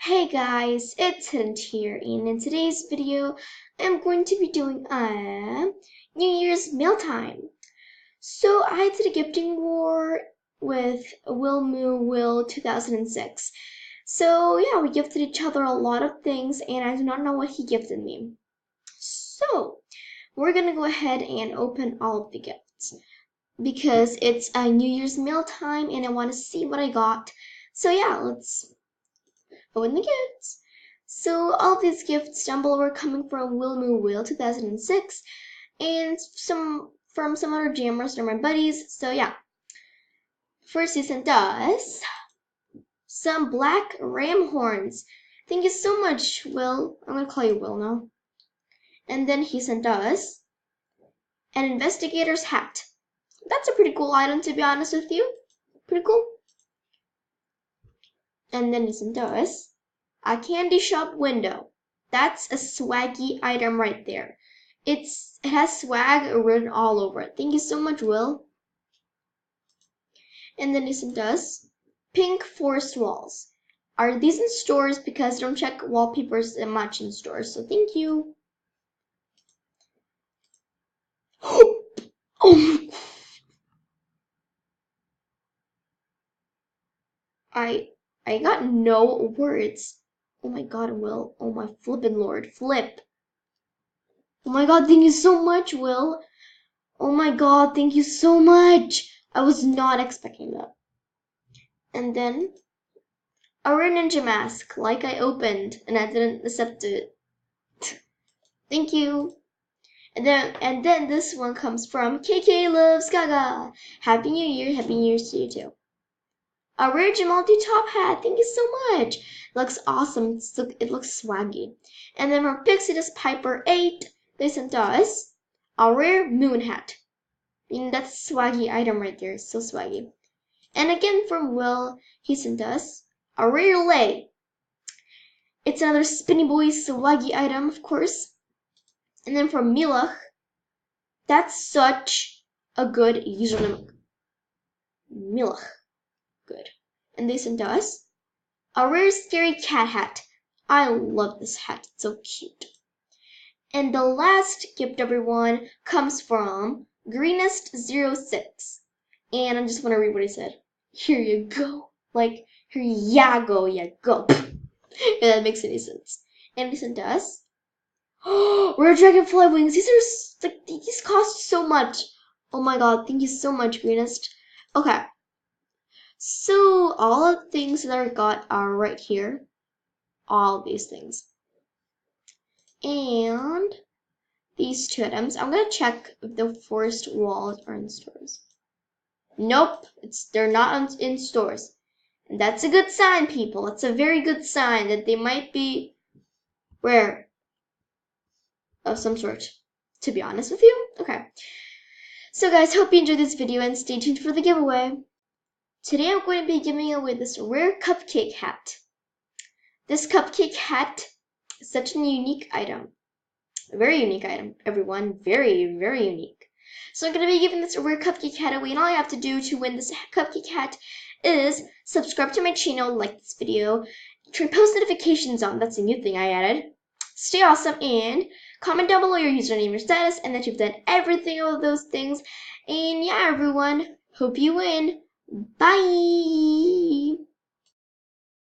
Hey guys, it's Hint here, and in today's video, I'm going to be doing a New Year's mail time. So I did a gifting war with Will 2006. So yeah, we gifted each other a lot of things, and I do not know what he gifted me. So we're gonna go ahead and open all of the gifts because it's a New Year's mail time, and I want to see what I got. So yeah, let's open the gifts. So all these gifts down below are coming from Will 2006 and some from some other jammers. They're my buddies. So yeah. First he sent us some black ram horns. Thank you so much, Will. I'm gonna call you Will now. And then he sent us an investigator's hat. That's a pretty cool item, to be honest with you. Pretty cool. And then he sent us a candy shop window. That's a swaggy item right there. It has swag written all over it. Thank you so much, Will. And then he sent us pink forest walls. Are these in stores? Because I don't check wallpapers that much in stores. So thank you. Oh, I got no words. Oh my God, Will. Oh my flippin' Lord, flip. Oh my God, thank you so much, Will. Oh my God, thank you so much. I was not expecting that. And then a rare ninja mask, like I opened and I didn't accept it. Thank you. And then this one comes from KK Loves Gaga. Happy New Year, Happy New Year's to you too. A rare Jamalti top hat, thank you so much. It looks awesome. It looks swaggy. And then from Pixie Dust Piper 8, they sent us a rare moon hat. I mean, that's a swaggy item right there. So swaggy. And again from Will, he sent us a rare lay. It's another Spinny Boy swaggy item, of course. And then from Milach, that's such a good username. Milach. Good. And they sent us a rare scary cat hat. I love this hat. It's so cute. And the last gift, everyone, comes from Greenest06. And I just want to read what he said. Here you go. Like, here ya go. If that makes any sense. And he sent us rare dragonfly wings. These cost so much. Oh my God, thank you so much, Greenest. Okay. So all of the things that I got are right here. All these things. And these two items. I'm gonna check if the forest walls are in stores. Nope, they're not in stores. And that's a good sign, people. It's a very good sign that they might be rare of some sort, to be honest with you. Okay. So guys, hope you enjoyed this video and stay tuned for the giveaway. Today I'm going to be giving away this rare cupcake hat. This cupcake hat is such a unique item. A very unique item, everyone. Very, very unique. So I'm going to be giving this rare cupcake hat away, and all you have to do to win this cupcake hat is subscribe to my channel, like this video, turn post notifications on. That's a new thing I added. Stay awesome, and comment down below your username, your status, and that you've done everything of those things. And yeah, everyone, hope you win. Bye!